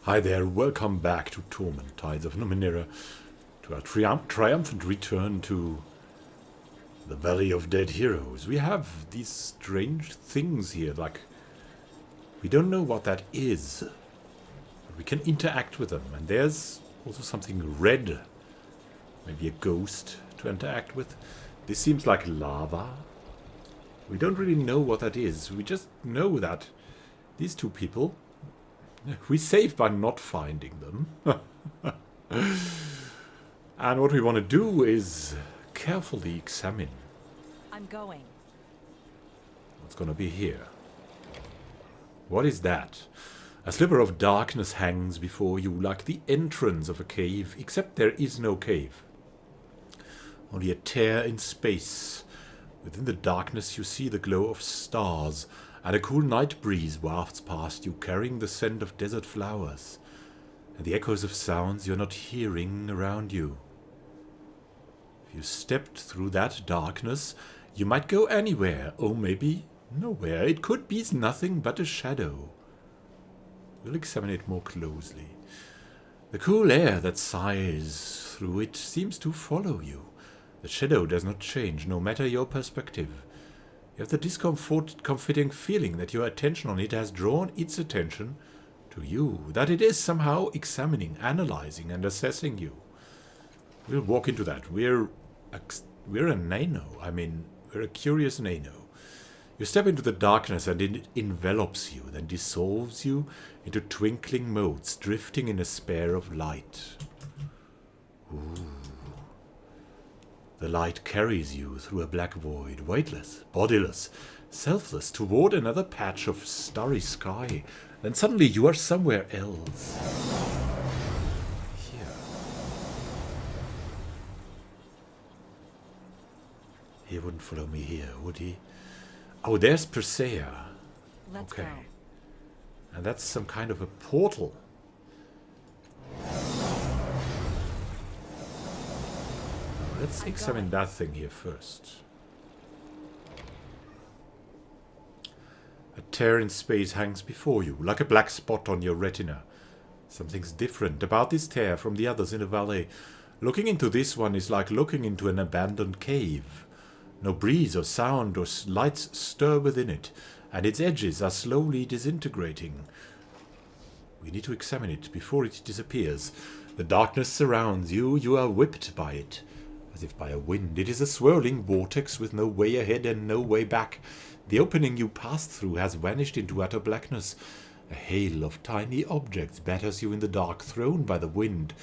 Hi there, welcome back to Torment, Tides of Numenera, to our triumphant return to the Valley of Dead Heroes. We have these strange things here, like, we don't know what that is, but we can interact with them, and there's also something red, maybe a ghost to interact with. This seems like lava. We don't really know what that is, we just know that these two people, we saved by not finding them. And what we want to do is carefully examine I'm going. what's going to be here. What is that? A sliver of darkness hangs before you like the entrance of a cave, except there is no cave. Only a tear in space. Within the darkness you see the glow of stars, and a cool night breeze wafts past you, carrying the scent of desert flowers, and the echoes of sounds you're not hearing around you. If you stepped through that darkness, you might go anywhere, or maybe nowhere. It could be nothing but a shadow. We'll examine it more closely. The cool air that sighs through it seems to follow you. The shadow does not change, no matter your perspective. You have the discomforting feeling that your attention on it has drawn its attention to you, that it is somehow examining, analyzing, and assessing you. We'll walk into that. We're a nano. We're a curious nano. You step into the darkness and it envelops you, then dissolves you into twinkling motes, drifting in a sphere of light. Ooh. The light carries you through a black void, weightless, bodiless, selfless, toward another patch of starry sky. Then suddenly you are somewhere else. Here. He wouldn't follow me here, would he? Oh, there's Persea. Let's okay. go. And that's some kind of a portal. Let's examine that thing here first. A tear in space hangs before you, like a black spot on your retina. Something's different about this tear from the others in the valley. Looking into this one is like looking into an abandoned cave. No breeze or sound or lights stir within it, and its edges are slowly disintegrating. We need to examine it before it disappears. The darkness surrounds you, you are whipped by it. As if by a wind, it is a swirling vortex with no way ahead and no way back. The opening you passed through has vanished into utter blackness. A hail of tiny objects batters you in the dark, thrown by the wind.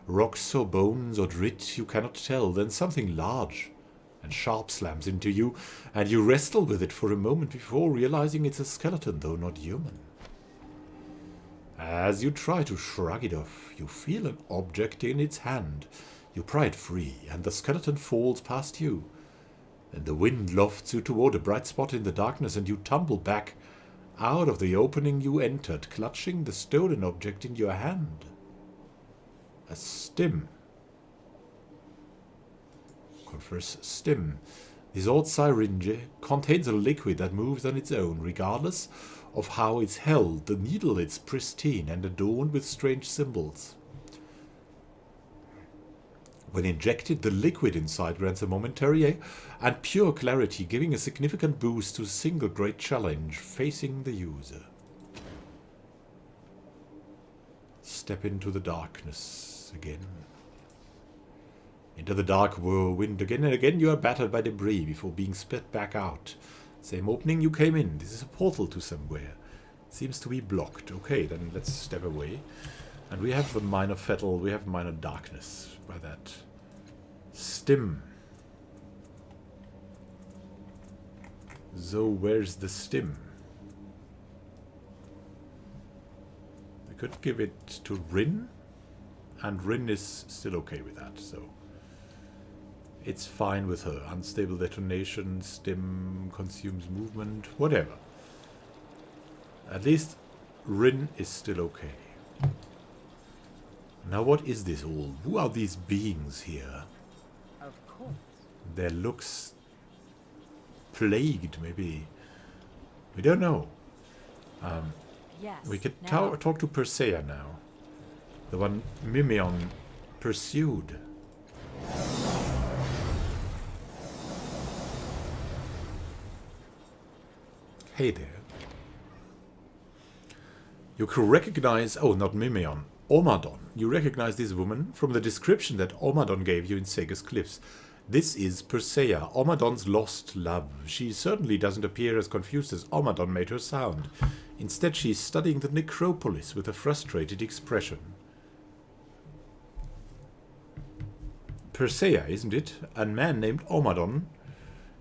Rocks or bones or grit you cannot tell, then something large and sharp slams into you, and you wrestle with it for a moment before realizing it's a skeleton, though not human. As you try to shrug it off, you feel an object in its hand. You pry it free, and the skeleton falls past you. Then the wind lofts you toward a bright spot in the darkness, and you tumble back out of the opening you entered, clutching the stolen object in your hand. A stim. Confers stim. This old syringe contains a liquid that moves on its own, regardless of how it's held. The needle is pristine and adorned with strange symbols. When injected, the liquid inside grants a momentary and pure clarity, giving a significant boost to a single great challenge facing the user. Step into the darkness again. Into the dark whirlwind again and again. You are battered by debris before being spit back out. Same opening you came in. This is a portal to somewhere. It seems to be blocked. Okay, then let's step away. And we have a minor fettle, we have minor darkness by that. Stim. So where's the stim? We could give it to Rin, and Rin is still okay with that, so it's fine with her. Unstable detonation, stim consumes movement, whatever. At least Rin is still okay. Now what is this all? Who are these beings here? Of course. Their looks plagued, maybe. We don't know. Yes. We could now. talk to Persea now. The one Mimion pursued. Hey there. You can recognize... Oh, not Mimion. Madonn. You recognize this woman from the description that Madonn gave you in Sega's Cliffs. This is Persea, Madonn's lost love. She certainly doesn't appear as confused as Madonn made her sound. Instead, she is studying the necropolis with a frustrated expression. Persea, isn't it? A man named Madonn?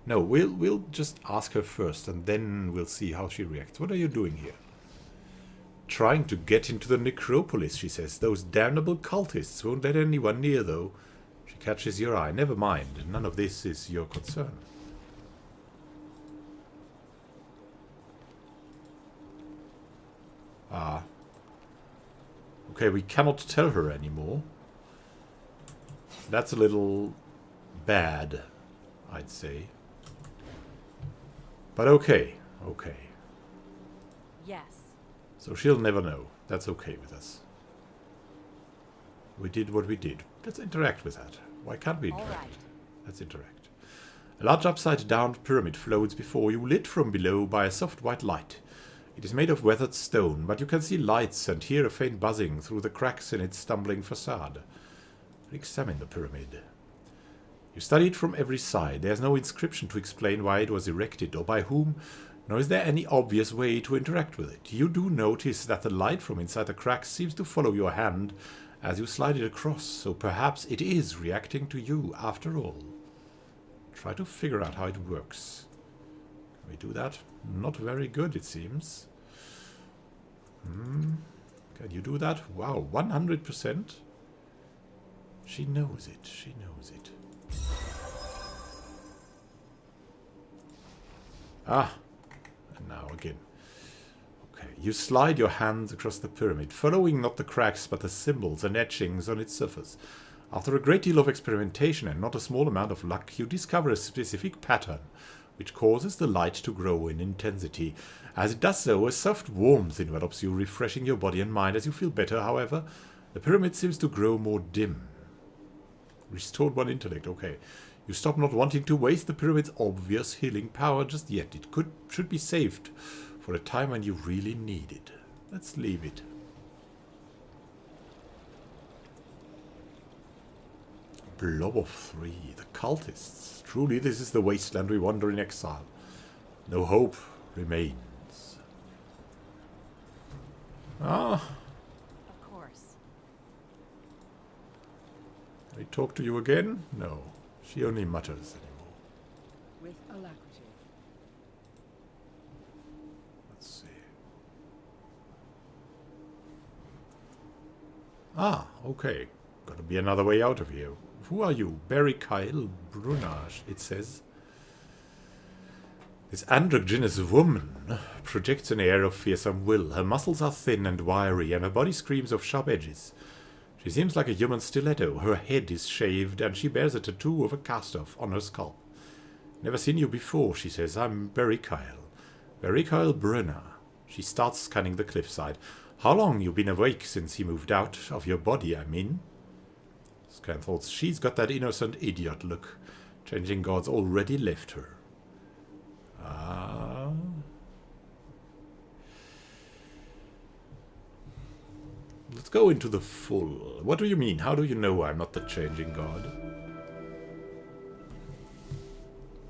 No, we'll just ask her first, and then we'll see how she reacts. What are you doing here? Trying to get into the necropolis, she says. Those damnable cultists won't let anyone near, though. She catches your eye. Never mind. None of this is your concern. Ah. Okay, we cannot tell her anymore. That's a little bad, I'd say. But okay, okay. Yes. So she'll never know. That's okay with us. We did what we did. Let's interact with that. Why can't we interact? All right. Let's interact. A large upside-down pyramid floats before you, lit from below by a soft white light. It is made of weathered stone, but you can see lights and hear a faint buzzing through the cracks in its stumbling facade. Examine the pyramid. You study it from every side. There's no inscription to explain why it was erected or by whom, nor is there any obvious way to interact with it. You do notice that the light from inside the cracks seems to follow your hand as you slide it across, so perhaps it is reacting to you after all. Try to figure out how it works. Can we do that? Not very good, it seems. Can you do that? Wow, 100%? She knows it. She knows it. Ah, and now again. Okay, you slide your hands across the pyramid, following not the cracks but the symbols and etchings on its surface. After a great deal of experimentation and not a small amount of luck, you discover a specific pattern, which causes the light to grow in intensity. As it does so, a soft warmth envelops you, refreshing your body and mind. As you feel better, however, the pyramid seems to grow more dim. Restored one intellect, okay. You stop not wanting to waste the pyramid's obvious healing power just yet. It should be saved for a time when you really need it. Let's leave it. Blob of 3, the cultists. Truly, this is the wasteland we wander in exile. No hope remains. Ah. Of course. I talk to you again? No. She only mutters anymore. With alacrity. Let's see. Ah, okay. Gotta be another way out of here. Who are you? Barry Kyle Brunage, it says. This androgynous woman projects an air of fearsome will. Her muscles are thin and wiry, and her body screams of sharp edges. She seems like a human stiletto. Her head is shaved, and she bears a tattoo of a cast-off on her scalp. Never seen you before, she says. I'm Barry Kyle. Barry Kyle Brunner. She starts scanning the cliffside. How long you been awake since he moved out of your body, I mean? Scan thoughts. She's got that innocent idiot look. Changing gods already left her. Ah. Let's go into the full. What do you mean? How do you know I'm not the changing god?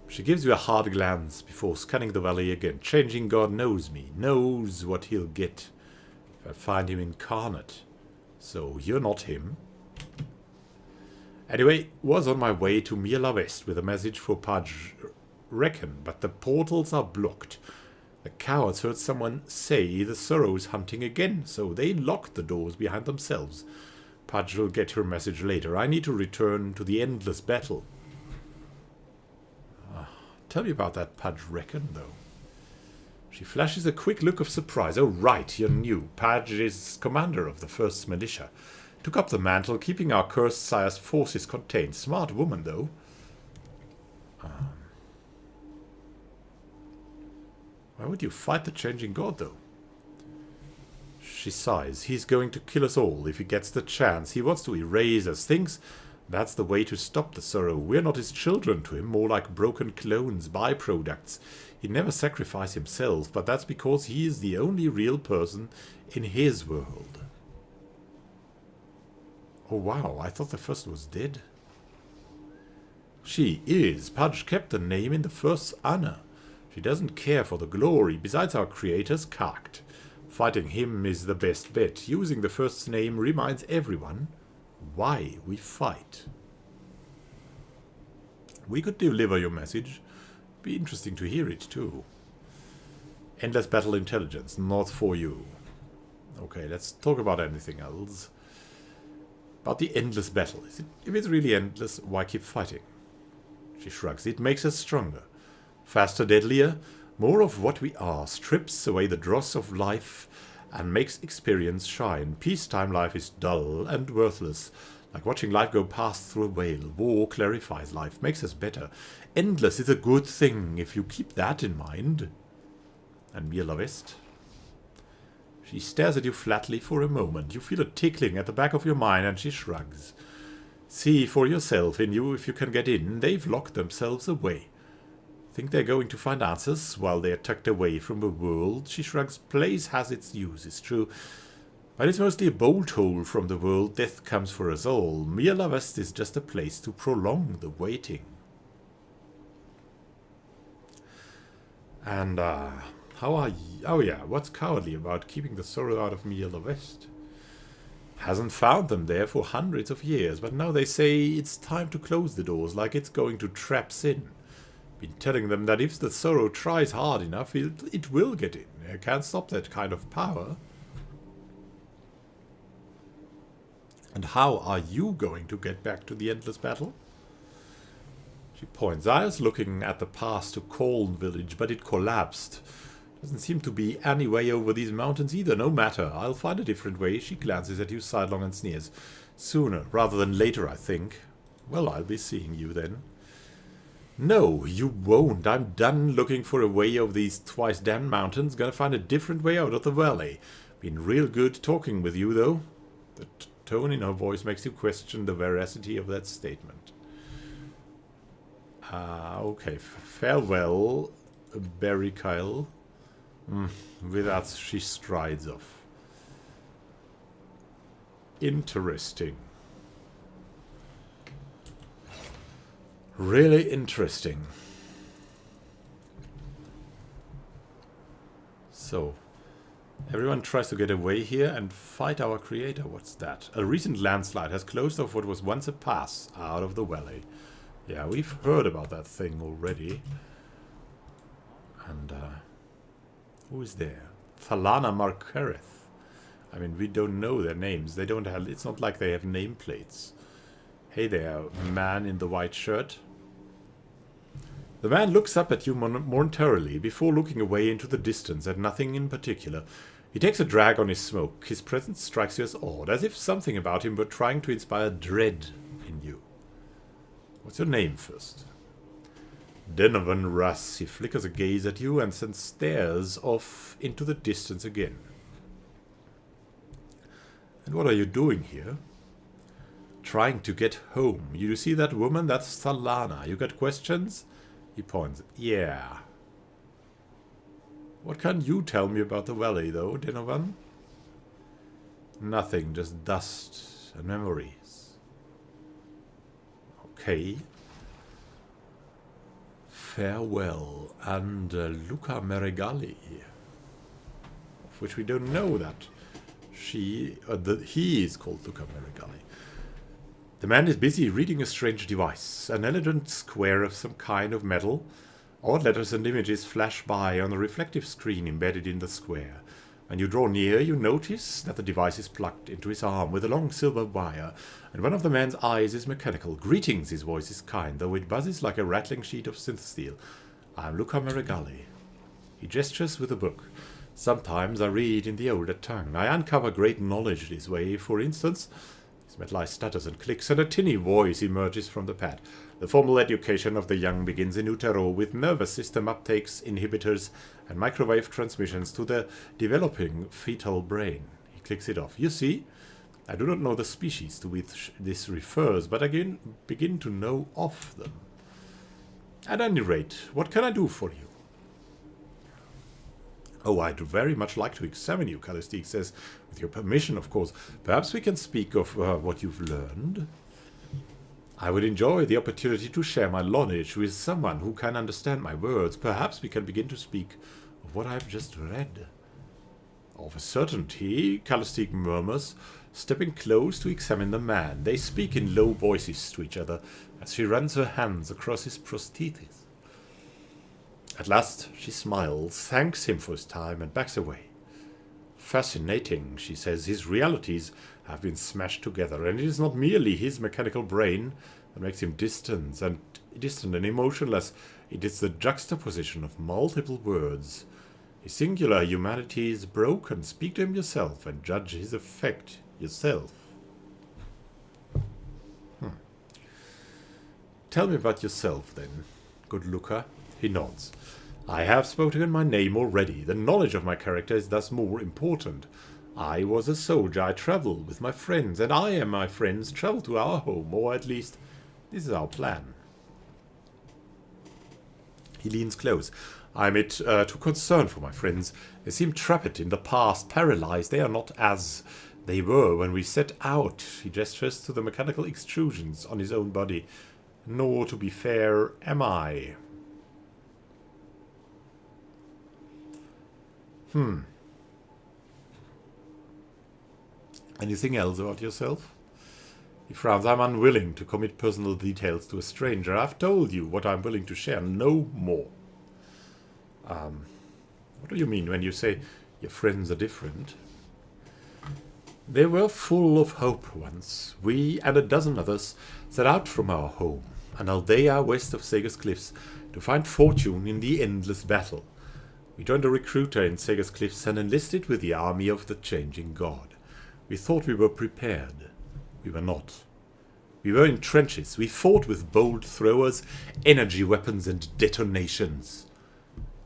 She gives you a hard glance before scanning the valley again. Changing god knows me. Knows what he'll get if I find him incarnate. So you're not him. Anyway, was on my way to Miela West with a message for Pudge Reckon, but the portals are blocked. The cowards heard someone say the Sorrow's hunting again, so they locked the doors behind themselves. Pudge will get her message later. I need to return to the endless battle. Tell me about that Pudge Reckon, though. She flashes a quick look of surprise. Oh, right, you're new. Pudge is commander of the 1st Militia. Took up the mantle, keeping our cursed sire's forces contained. Smart woman, though. Why would you fight the changing god, though? She sighs. He's going to kill us all if he gets the chance. He wants to erase us. Thinks that's the way to stop the sorrow. We're not his children to him, more like broken clones, byproducts. He'd never sacrifice himself, but that's because he is the only real person in his world. Oh wow, I thought the first was dead. She is. Pudge kept the name in the first honor. She doesn't care for the glory. Besides, our creator's cocked. Fighting him is the best bet. Using the first name reminds everyone why we fight. We could deliver your message. Be interesting to hear it too. Endless battle intelligence, not for you. Okay, let's talk about anything else. About the endless battle. If it's really endless, why keep fighting? She shrugs. It makes us stronger. Faster, deadlier. More of what we are. Strips away the dross of life and makes experience shine. Peacetime life is dull and worthless. Like watching life go past through a whale. War clarifies life, makes us better. Endless is a good thing if you keep that in mind. And mir lovest. She stares at you flatly for a moment. You feel a tickling at the back of your mind and she shrugs. See for yourself in you if you can get in. They've locked themselves away. Think they're going to find answers while they're tucked away from the world? She shrugs. Place has its uses, true. But it's mostly a bolt hole from the world. Death comes for us all. Mir lovest is just a place to prolong the waiting. And, how are you? Oh yeah, what's cowardly about keeping the sorrow out of mir lovest? Hasn't found them there for hundreds of years, but now they say it's time to close the doors, like it's going to trap sin. Been telling them that if the sorrow tries hard enough, it will get in. It can't stop that kind of power. And how are you going to get back to the endless battle? She points. I was looking at the path to Colne village, but it collapsed. Doesn't seem to be any way over these mountains either. No matter. I'll find a different way. She glances at you sidelong and sneers. Sooner rather than later, I think. Well, I'll be seeing you then. No, you won't. I'm done looking for a way over these twice damned mountains. Gonna find a different way out of the valley. Been real good talking with you, though. The tone in her voice makes you question the veracity of that statement. Okay. Farewell, Barry Kyle. With that, she strides off. Interesting. Really interesting. So, everyone tries to get away here and fight our creator. What's that? A recent landslide has closed off what was once a pass out of the valley. Yeah, we've heard about that thing already. And, who is there? Solana Markareth. I mean, we don't know their names. They don't have... It's not like they have nameplates. Hey there, man in the white shirt. The man looks up at you momentarily before looking away into the distance at nothing in particular. He takes a drag on his smoke. His presence strikes you as odd, as if something about him were trying to inspire dread in you. What's your name first? Donovan Russ. He flickers a gaze at you and then stares off into the distance again. And what are you doing here? Trying to get home. You see that woman? That's Solana. You got questions? He points. Yeah. What can you tell me about the valley, though, Donovan? Nothing, just dust and memories. Okay. Farewell. And Luca Merigali. Of which we don't know that he is called Luca Merigali. The man is busy reading a strange device, an elegant square of some kind of metal. Odd letters and images flash by on the reflective screen embedded in the square. When you draw near, you notice that the device is plugged into his arm with a long silver wire, and one of the man's eyes is mechanical. Greetings, his voice is kind, though it buzzes like a rattling sheet of synth steel. I'm Luca Merigali. He gestures with a book. Sometimes I read in the older tongue. I uncover great knowledge this way. For instance, his metal eye stutters and clicks, and a tinny voice emerges from the pad. The formal education of the young begins in utero with nervous system uptakes, inhibitors, and microwave transmissions to the developing fetal brain. He clicks it off. You see, I do not know the species to which this refers, but I begin to know of them. At any rate, what can I do for you? Oh, I'd very much like to examine you, Calistique says. With your permission, of course. Perhaps we can speak of what you've learned. I would enjoy the opportunity to share my knowledge with someone who can understand my words. Perhaps we can begin to speak of what I've just read. Of a certainty, Calistique murmurs, stepping close to examine the man. They speak in low voices to each other as she runs her hands across his prosthesis. At last she smiles, thanks him for his time, and backs away. Fascinating, she says. His realities have been smashed together, and it is not merely his mechanical brain that makes him distant and emotionless. It is the juxtaposition of multiple words. His singular humanity is broken. Speak to him yourself and judge his effect yourself. Tell me about yourself, then, good Luca. He nods. I have spoken my name already. The knowledge of my character is thus more important. I was a soldier. I travel with my friends, and I and my friends travel to our home, or at least this is our plan. He leans close. I admit to concern for my friends. They seem trapped in the past, paralyzed. They are not as they were when we set out. He gestures to the mechanical extrusions on his own body. Nor, to be fair, am I. Anything else about yourself? He frowns. I'm unwilling to commit personal details to a stranger. I've told you what I'm willing to share. No more. What do you mean when you say your friends are different? They were full of hope once. We and a dozen others set out from our home, an aldea west of Sega's Cliffs, to find fortune in the endless battle. We joined a recruiter in Sega's Cliffs and enlisted with the army of the changing god. We thought we were prepared. We were not. We were in trenches. We fought with bolt throwers, energy weapons, and detonations.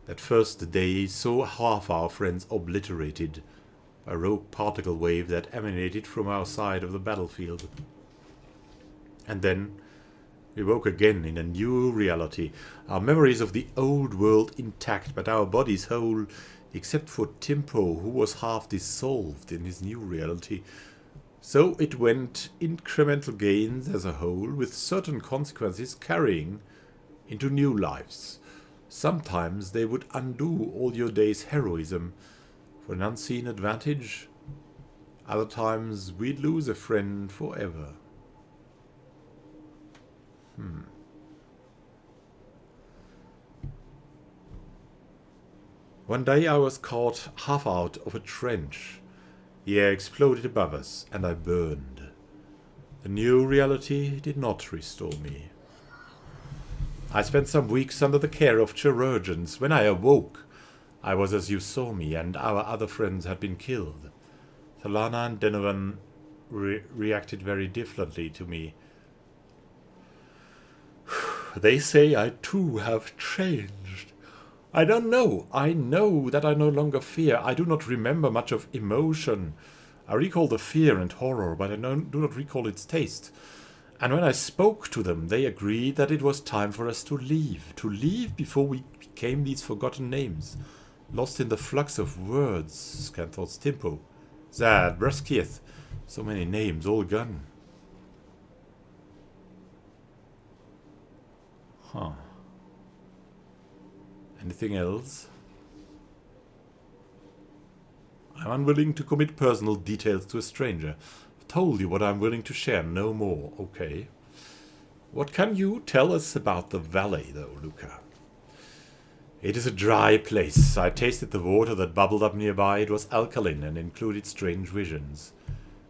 That first day saw half our friends obliterated by a rogue particle wave that emanated from our side of the battlefield. And then we woke again in a new reality, our memories of the old world intact, but our bodies whole, except for Timpo, who was half dissolved in his new reality. So it went, incremental gains as a whole, with certain consequences carrying into new lives. Sometimes they would undo all your day's heroism for an unseen advantage. Other times we'd lose a friend forever. One day I was caught half out of a trench. The air exploded above us, and I burned. The new reality did not restore me. I spent some weeks under the care of chirurgeons. When I awoke, I was as you saw me, and our other friends had been killed. Solana and Donovan reacted very differently to me. They say I too have changed. I don't know. I know that I no longer fear. I do not remember much of emotion. I recall the fear and horror, but I do not recall its taste. And when I spoke to them, they agreed that it was time for us to leave before we became these forgotten names, lost in the flux of words. Scanthor's Timpo, Zad, Braskieth, so many names, all gone. Anything else? I'm unwilling to commit personal details to a stranger. I've told you what I'm willing to share, no more, okay? What can you tell us about the valley, though, Luca? It is a dry place. I tasted the water that bubbled up nearby. It was alkaline and included strange visions.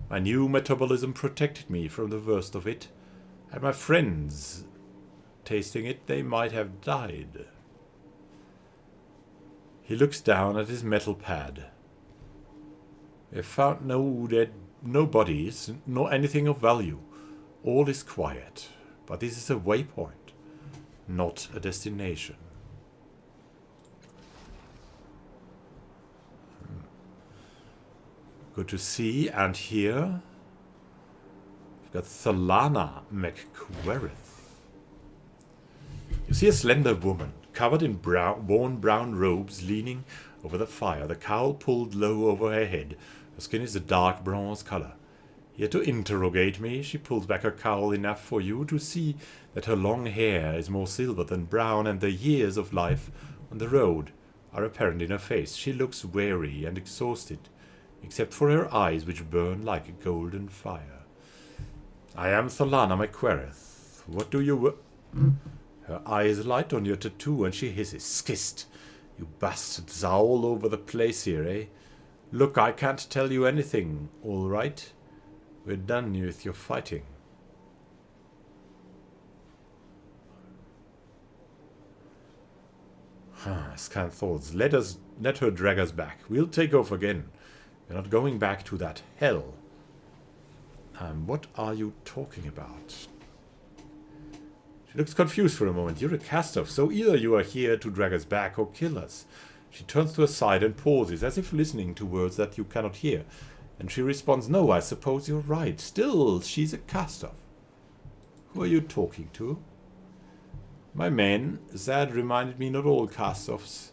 My new metabolism protected me from the worst of it, and my friends, tasting it, they might have died. He looks down at his metal pad. We have found no bodies, nor anything of value. All is quiet, but this is a waypoint, not a destination. Good to see and hear. We've got Solana McQuarith. You see a slender woman, covered in worn brown robes, leaning over the fire, the cowl pulled low over her head. Her skin is a dark bronze color. Here to interrogate me, she pulls back her cowl enough for you to see that her long hair is more silver than brown, and the years of life on the road are apparent in her face. She looks weary and exhausted, except for her eyes, which burn like a golden fire. I am Solana McQuarith. What do you... Her eyes light on your tattoo, and she hisses. Skist! You bastards are all over the place here, eh? Look, I can't tell you anything, all right? We're done with your fighting. Scant thoughts. Let her drag us back. We'll take off again. We're not going back to that hell. What are you talking about? She looks confused for a moment. You're a cast-off, so either you are here to drag us back or kill us. She turns to her side and pauses, as if listening to words that you cannot hear. And she responds, no, I suppose you're right. Still, she's a cast-off. Who are you talking to? My men. Zad reminded me not all cast-offs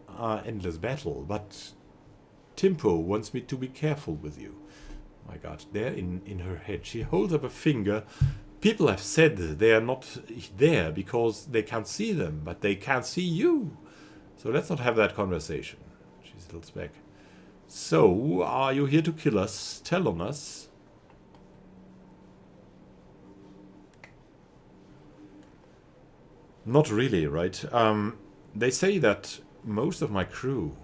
are endless battle, but Timpo wants me to be careful with you. My God, there in her head. She holds up a finger. People have said they are not there because they can't see them, but they can't see you. So let's not have that conversation. She tilts back. So, are you here to kill us? Tell on us. Not really, right? They say that most of my crew...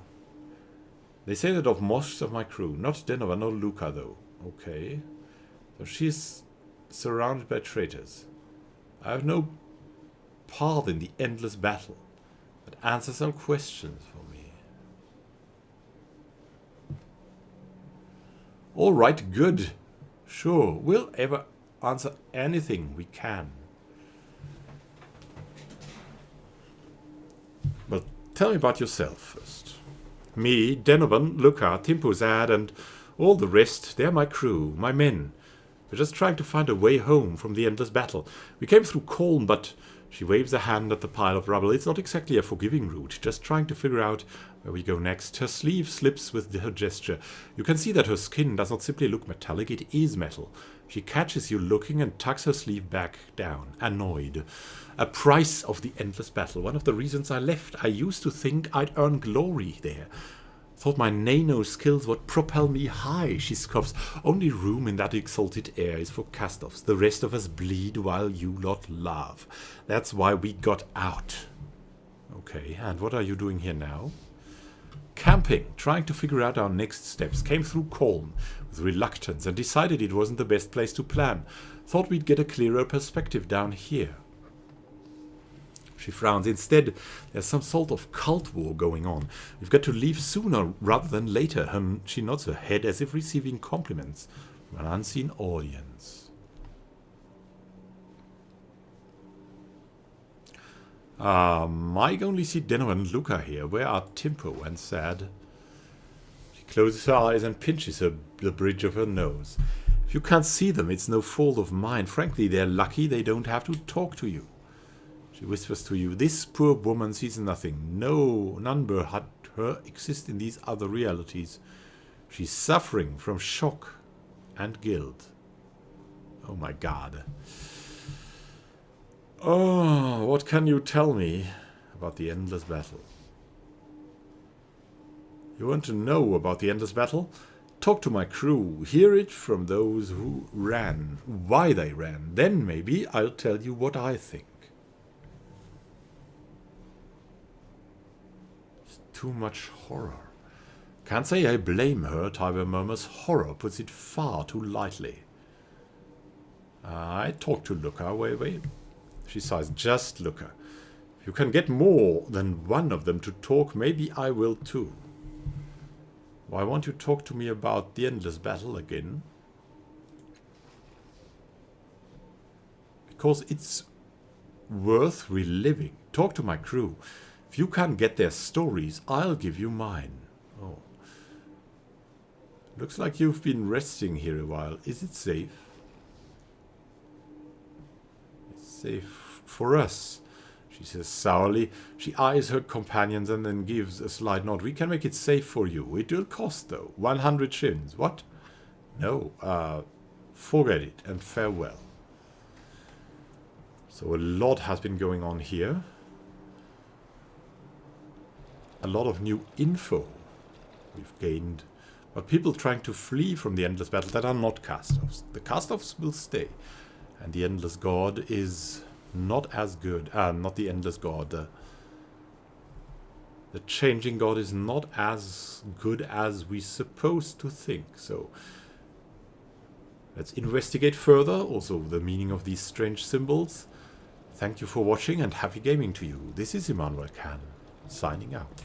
They say that of most of my crew. Not Denova, no Luca, though. Okay. So she's surrounded by traitors. I have no part in the endless battle. But answer some questions for me. All right, good. Sure, we'll ever answer anything we can. But tell me about yourself first. Me, Denovan, Luca, Timpuzad, and all the rest, they're my crew, my men. We're just trying to find a way home from the endless battle. We came through Colne, but... She waves a hand at the pile of rubble. It's not exactly a forgiving route, just trying to figure out where we go next. Her sleeve slips with her gesture. You can see that her skin does not simply look metallic, it is metal. She catches you looking and tucks her sleeve back down, annoyed. A price of the endless battle. One of the reasons I left. I used to think I'd earn glory there. Thought my nano skills would propel me high, she scoffs. Only room in that exalted air is for cast-offs. The rest of us bleed while you lot laugh. That's why we got out. Okay, and what are you doing here now? Camping, trying to figure out our next steps. Came through Colne with reluctance and decided it wasn't the best place to plan. Thought we'd get a clearer perspective down here. She frowns. Instead, there's some sort of cult war going on. We've got to leave sooner rather than later. She nods her head as if receiving compliments from an unseen audience. Mike only see Deno and Luca here. Where are Timpo and Sad? She closes her eyes and pinches the bridge of her nose. If you can't see them, it's no fault of mine. Frankly, they're lucky they don't have to talk to you. She whispers to you, this poor woman sees nothing. No, none but her exist in these other realities. She's suffering from shock and guilt. Oh my God. Oh, what can you tell me about the endless battle? You want to know about the endless battle? Talk to my crew. Hear it from those who ran, why they ran. Then maybe I'll tell you what I think. Too much horror. Can't say I blame her, Tiber murmurs. Horror puts it far too lightly. I talked to Luca, wait. She sighs, just Luca. If you can get more than one of them to talk, maybe I will too. Why won't you talk to me about the endless battle again? Because it's worth reliving. Talk to my crew. If you can't get their stories, I'll give you mine. Oh. Looks like you've been resting here a while. Is it safe? It's safe for us, she says sourly. She eyes her companions and then gives a slight nod. We can make it safe for you. It will cost, though. 100 shins. What? No. Forget it and farewell. So a lot has been going on here. A lot of new info we've gained. But people trying to flee from the Endless Battle that are not cast-offs. The cast-offs will stay. And the Endless God is not as good. Not the Endless God. The Changing God is not as good as we're supposed to think. So let's investigate further. Also the meaning of these strange symbols. Thank you for watching and happy gaming to you. This is Immanuel Khan, signing out.